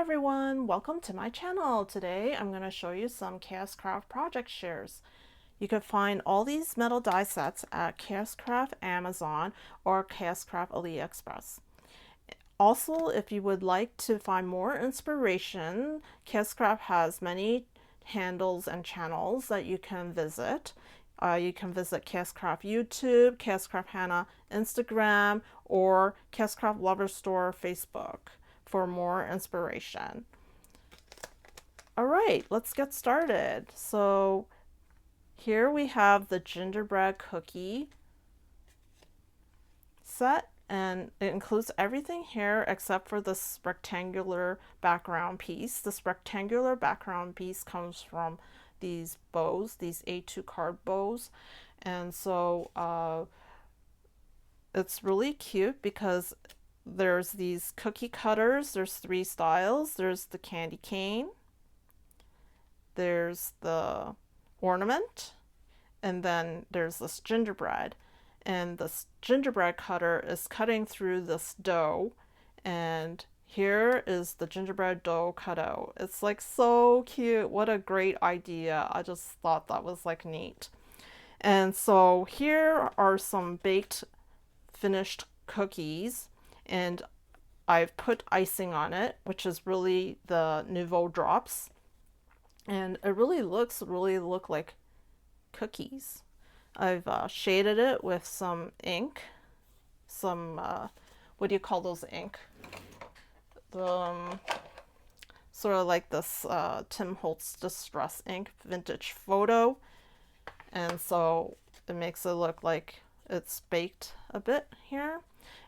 everyone, welcome to my channel. Today I'm going to show you some KSCRAFT Project Shares. You can find all these metal die sets at KSCRAFT Amazon or KSCRAFT AliExpress. Also, if you would like to find more inspiration, KSCRAFT has many handles and channels that you can visit. You can visit KSCRAFT YouTube, KSCRAFT Hannah Instagram, or KSCRAFT Lover Store Facebook for more inspiration. All right, let's get started. So here we have the gingerbread cookie set, and it includes everything here except for this rectangular background piece. This rectangular background piece comes from these bows, these A2 card bows, and so it's really cute because there's these cookie cutters. There's three styles. There's the candy cane, there's the ornament, and then there's this gingerbread. And this gingerbread cutter is cutting through this dough, and here is the gingerbread dough cutout. It's like so cute. What a great idea. I just thought that was like neat. And so here are some baked finished cookies, and I've put icing on it, which is really the Nouveau drops, and it really look like cookies. I've shaded it with some ink, some what do you call those ink? Sort of like this Tim Holtz Distress ink, vintage photo, and so it makes it look like it's baked a bit here.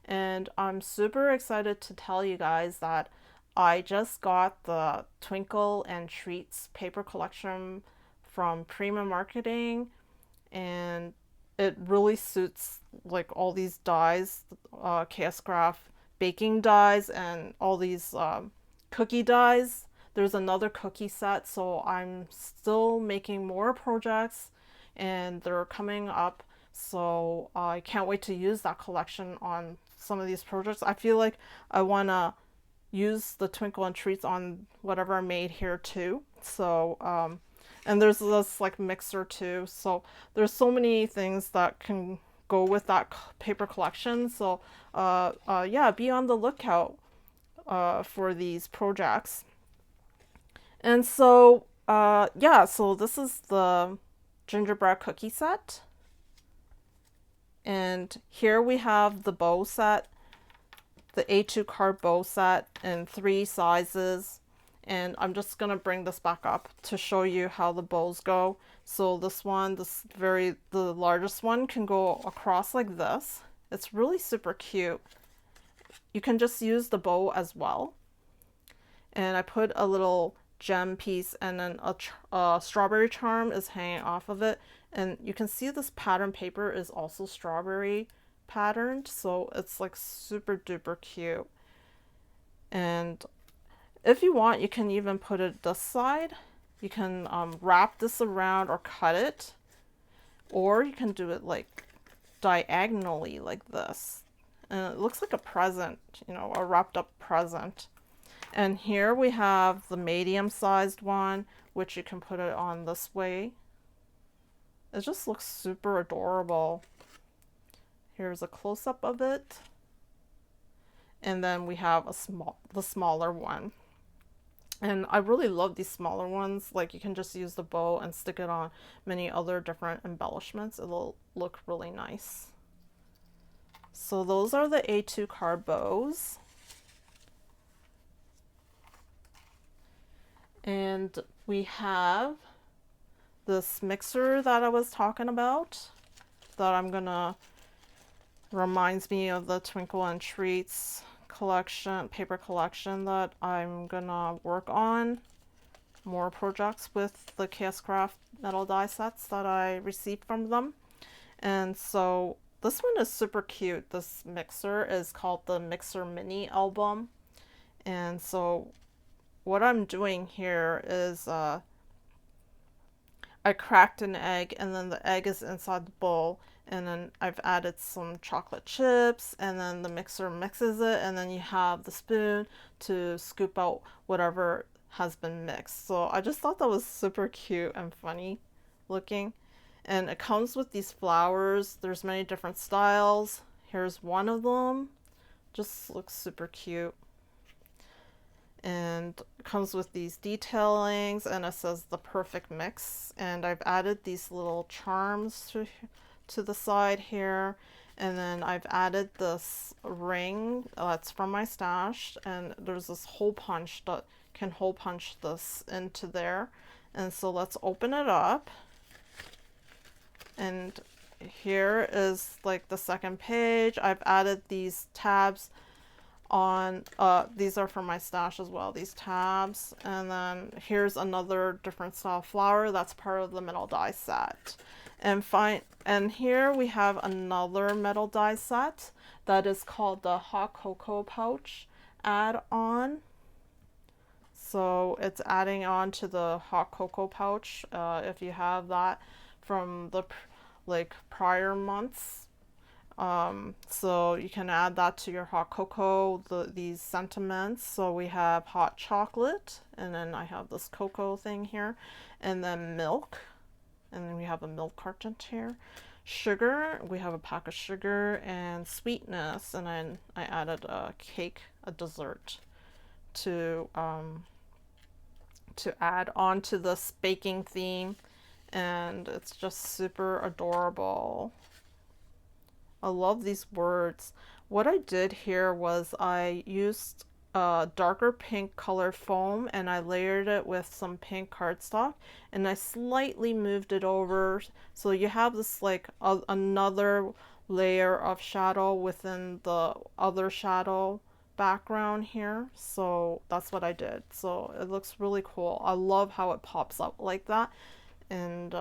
And I'm super excited to tell you guys that I just got the Twinkle and Treats paper collection from primamarketing, and it really suits like all these dies, KSCRAFT baking dies and all these cookie dies. There's another cookie set, so I'm still making more projects and they're coming up. So I can't wait to use that collection on some of these projects. I feel like I want to use the Twinkle and Treats on whatever I made here too. So, and there's this like mixer too. So there's so many things that can go with that paper collection. So, yeah, be on the lookout for these projects. And so, yeah, so this is the gingerbread cookie set. And here we have the bow set, the A2 card bow set in 3 sizes. And I'm just going to bring this back up to show you how the bows go. So this one, the largest one can go across like this. It's really super cute. You can just use the bow as well. And I put a little gem piece, and then a strawberry charm is hanging off of it. And you can see this pattern paper is also strawberry patterned, so it's like super duper cute. And if you want, you can even put it this side. You can wrap this around or cut it, or you can do it like diagonally like this, and it looks like a present, you know, a wrapped up present. And here we have the medium sized one, which you can put it on this way. It just looks super adorable. Here's a close-up of it. And then we have the smaller one. And I really love these smaller ones. Like, you can just use the bow and stick it on many other different embellishments. It'll look really nice. So those are the A2 card bows. And we have this mixer that I was talking about that I'm gonna, reminds me of the Twinkle and Treats collection, paper collection that I'm gonna work on more projects with the KSCRAFT metal die sets that I received from them. And so this one is super cute. This mixer is called the Mixer Mini Album. And so what I'm doing here is I cracked an egg, and then the egg is inside the bowl, And then I've added some chocolate chips, and then the mixer mixes it, and then you have the spoon to scoop out whatever has been mixed. So I just thought that was super cute and funny looking. And it comes with these flowers. There's many different styles. Here's one of them. Just looks super cute. And it comes with these detailings, and it says the perfect mix. And I've added these little charms to the side here. And then I've added this ring that's from my stash, and there's this hole punch that can hole punch this into there. And so let's open it up. And here is like the second page. I've added these tabs on, these are from my stash as well, these tabs. And then here's another different style flower that's part of the metal die set. And here we have another metal die set that is called the hot cocoa pouch add-on. So it's adding on to the hot cocoa pouch. If you have that from the prior months, so you can add that to your hot cocoa, these sentiments. So we have hot chocolate, and then I have this cocoa thing here, and then milk, and then we have a milk carton here. Sugar, we have a pack of sugar, and sweetness, and then I added a cake, a dessert, to add on to this baking theme. And it's just super adorable. I love these words. What I did here was I used darker pink color foam, and I layered it with some pink cardstock, and I slightly moved it over so you have this like another layer of shadow within the other shadow background here. So that's what I did. So it looks really cool. I love how it pops up like that. And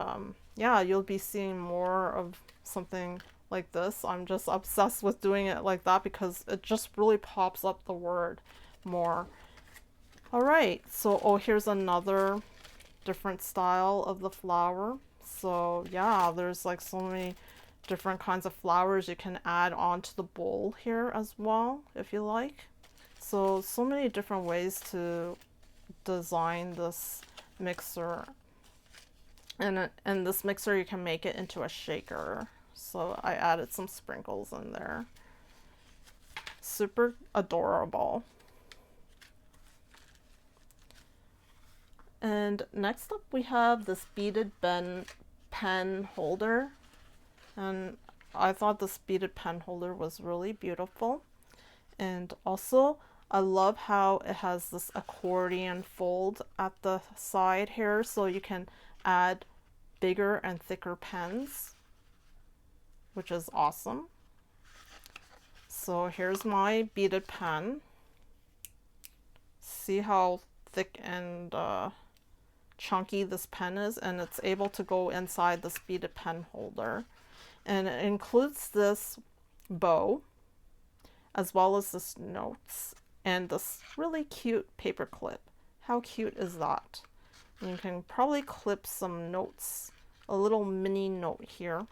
yeah, you'll be seeing more of something like this. I'm just obsessed with doing it like that because it just really pops up the word more. All right, so here's another different style of the flower. So yeah, there's like so many different kinds of flowers you can add onto the bowl here as well if you like. So many different ways to design this mixer. And this mixer, you can make it into a shaker. So I added some sprinkles in there. Super adorable. And next up we have this beaded pen holder. And I thought this beaded pen holder was really beautiful. And also I love how it has this accordion fold at the side here, so you can add bigger and thicker pens, which is awesome. So here's my beaded pen. See how thick and chunky this pen is, and it's able to go inside this beaded pen holder. And it includes this bow, as well as this notes, and this really cute paper clip. How cute is that? You can probably clip some notes, a little mini note here.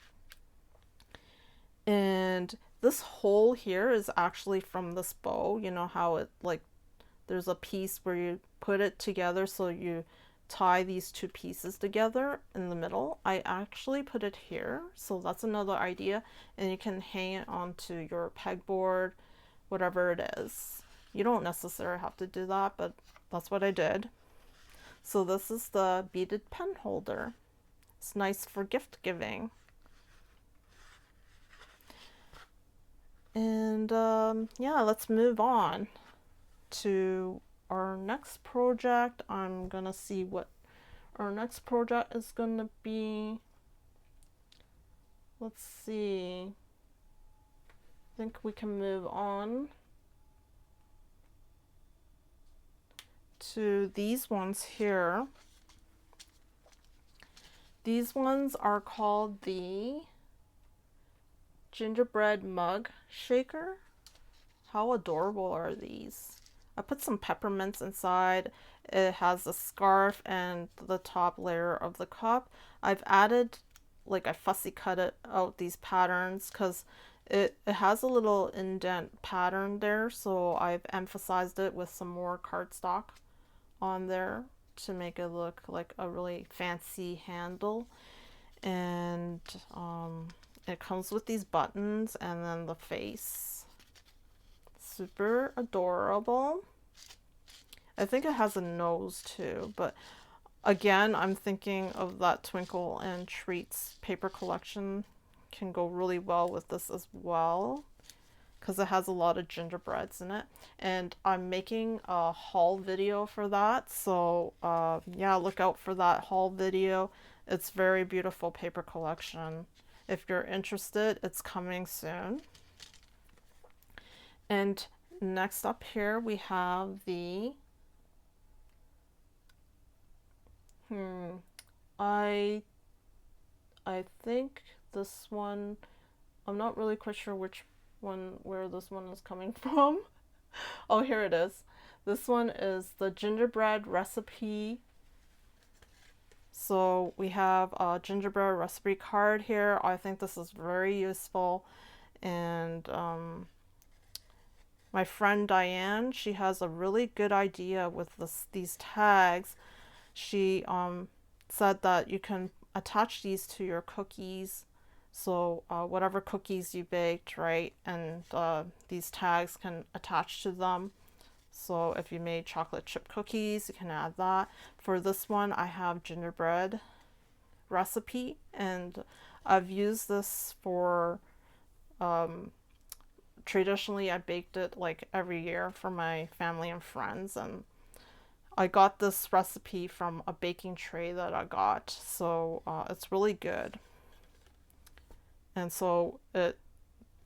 And this hole here is actually from this bow. You know how it there's a piece where you put it together, so you tie these two pieces together in the middle. I actually put it here, so that's another idea. And you can hang it onto your pegboard, whatever it is. You don't necessarily have to do that, but that's what I did. So this is the beaded pen holder. It's nice for gift giving. And yeah, let's move on to our next project. I'm gonna see what our next project is gonna be. Let's see. I think we can move on to these ones here. These ones are called the gingerbread mug shaker. How adorable are these? I put some peppermints inside. It has a scarf and the top layer of the cup. I've added like I fussy cut it out these patterns because it has a little indent pattern there, so I've emphasized it with some more cardstock on there to make it look like a really fancy handle. And it comes with these buttons and then the face. Super adorable. I think it has a nose too, but again, I'm thinking of that Twinkle and Treats paper collection can go really well with this as well because it has a lot of gingerbreads in it. And I'm making a haul video for that, so yeah, look out for that haul video. It's very beautiful paper collection. If you're interested, it's coming soon. And next up here we have the I think this one, I'm not really quite sure which one, where this one is coming from. Oh, here it is. This one is the gingerbread recipe. So we have a gingerbread recipe card here. I think this is very useful. And my friend Diane, she has a really good idea with these tags. She said that you can attach these to your cookies. So whatever cookies you baked, right? And these tags can attach to them. So if you made chocolate chip cookies, you can add that. For this one, I have gingerbread recipe, and I've used this for, traditionally I baked it like every year for my family and friends, and I got this recipe from a baking tray that I got, so it's really good. And so it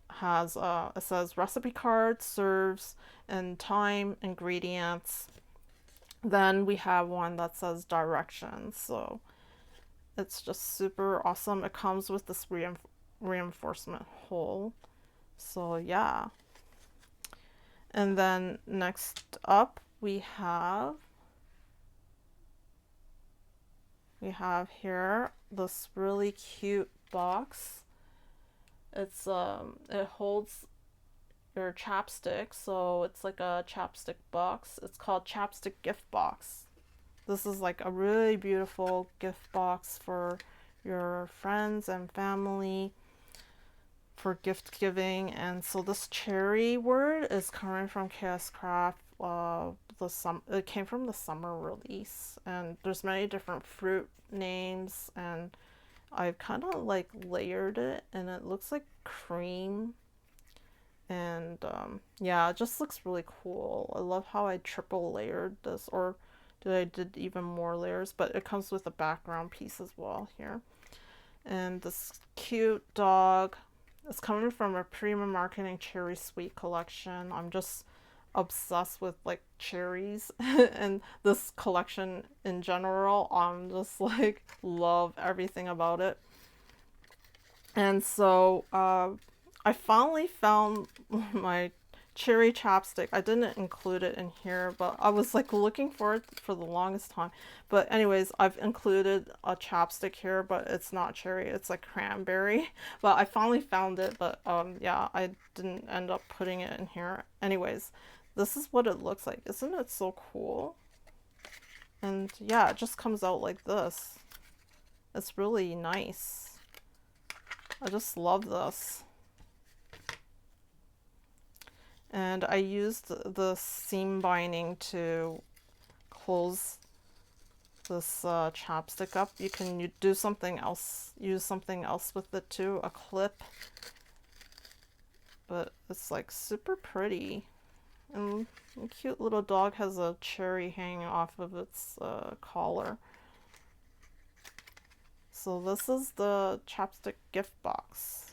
has it says recipe card, serves, and time, ingredients. Then we have one that says directions, so it's just super awesome. It comes with this reinforcement hole, so yeah. And then next up we have here this really cute box. It's it holds your chapstick, so it's like a chapstick box. It's called Chapstick Gift Box. This is like a really beautiful gift box for your friends and family for gift giving. And so this cherry word is coming from KSCRAFT. It came from the summer release, and there's many different fruit names, and I've kind of like layered it, and it looks like cream. And yeah, it just looks really cool. I love how I triple layered this, or I did even more layers, but it comes with a background piece as well here. And this cute dog is coming from a primamarketing cherry sweet collection. I'm just obsessed with like cherries and this collection in general. I'm just like love everything about it. And so I finally found my cherry chapstick. I didn't include it in here, but I was like looking for it for the longest time. But anyways, I've included a chapstick here, but it's not cherry, it's like cranberry. But I finally found it, but yeah, I didn't end up putting it in here. Anyways, this is what it looks like. Isn't it so cool? And yeah, it just comes out like this. It's really nice. I just love this. And I used the seam binding to close this chapstick up. You can do something else, use something else with it too, a clip. But it's like super pretty. And a cute little dog has a cherry hanging off of its collar. So this is the chapstick gift box.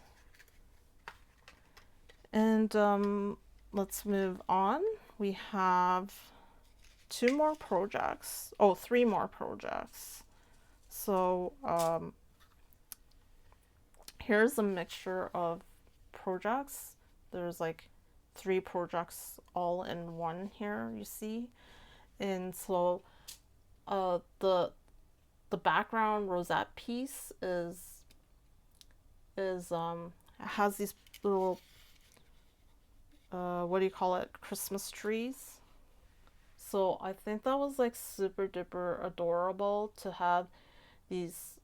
And let's move on. We have three more projects. So here's a mixture of projects. There's like 3 projects all in one here, you see. And so the background rosette piece is is it has these little what do you call it, Christmas trees. So I think that was like super duper adorable to have these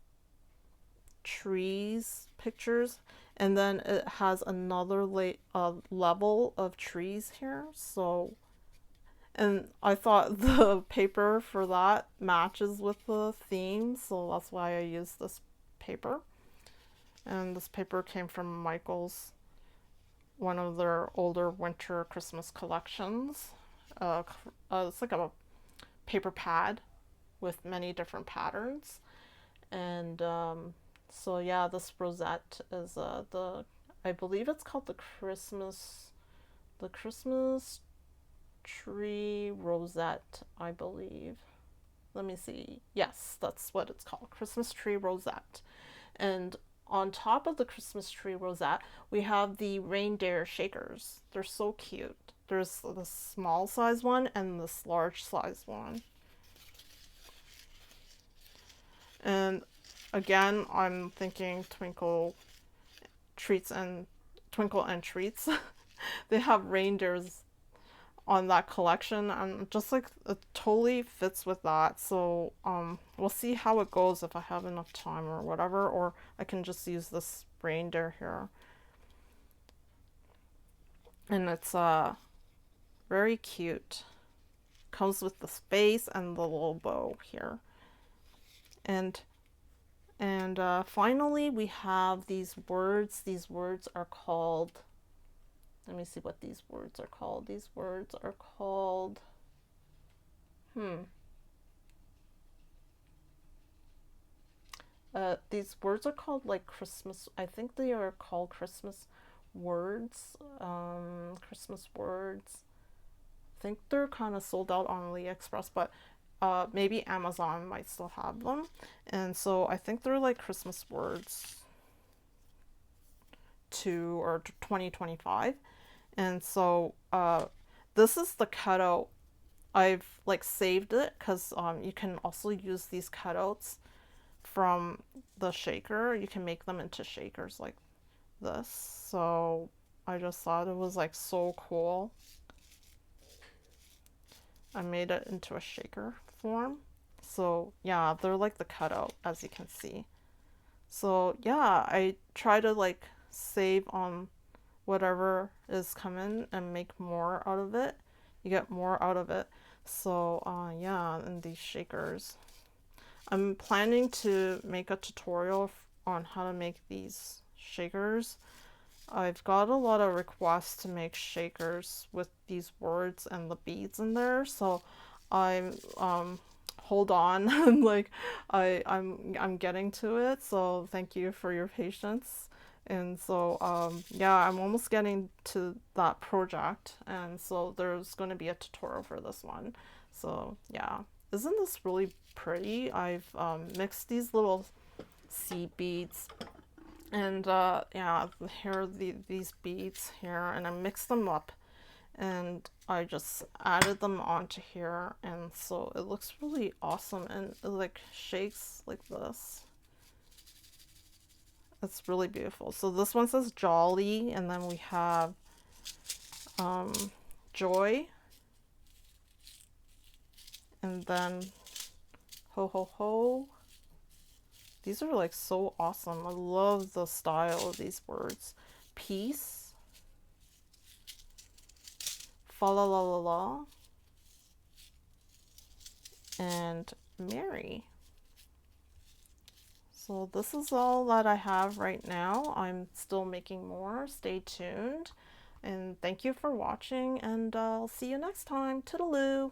trees pictures, and then it has another level of trees here. So, and I thought the paper for that matches with the theme, so that's why I used this paper. And this paper came from Michael's, one of their older winter Christmas collections. It's like a paper pad with many different patterns. And so yeah, this rosette is I believe it's called the Christmas tree rosette, I believe. Let me see. Yes, that's what it's called, Christmas tree rosette. And on top of the Christmas tree rosette, we have the reindeer shakers. They're so cute. There's the small size one and this large size one. And again, I'm thinking Twinkle and Treats. They have reindeers on that collection, and just like it totally fits with that. So we'll see how it goes, if I have enough time or whatever, or I can just use this reindeer here. And it's very cute. Comes with the space and the little bow here. And finally, we have these words. These words are called, let me see what these words are called. These words are called, these words are called like Christmas, I think they are called Christmas words. Christmas words. I think they're kind of sold out on AliExpress, but maybe Amazon might still have them. And so I think they're like Christmas words 2025. And so this is the cutout. I've like saved it because you can also use these cutouts from the shaker. You can make them into shakers like this. So I just thought it was like so cool. I made it into a shaker form. So yeah, they're like the cutout, as you can see. So yeah, I try to like save on whatever is coming and make more out of it. You get more out of it. So yeah, and these shakers. I'm planning to make a tutorial on how to make these shakers. I've got a lot of requests to make shakers with these words and the beads in there, so I'm hold on. Like I'm getting to it, so thank you for your patience. And so yeah, I'm almost getting to that project, and so there's going to be a tutorial for this one. So yeah, isn't this really pretty? I've mixed these little seed beads, and yeah, here are these beads here, and I mixed them up, and I just added them onto here, and so it looks really awesome, and it like shakes like this. It's really beautiful. So this one says Jolly, and then we have Joy, and then Ho Ho Ho. These are like so awesome. I love the style of these words. Peace, Fa La La La La, and Merry. So this is all that I have right now. I'm still making more. Stay tuned. And thank you for watching, and I'll see you next time. Toodaloo!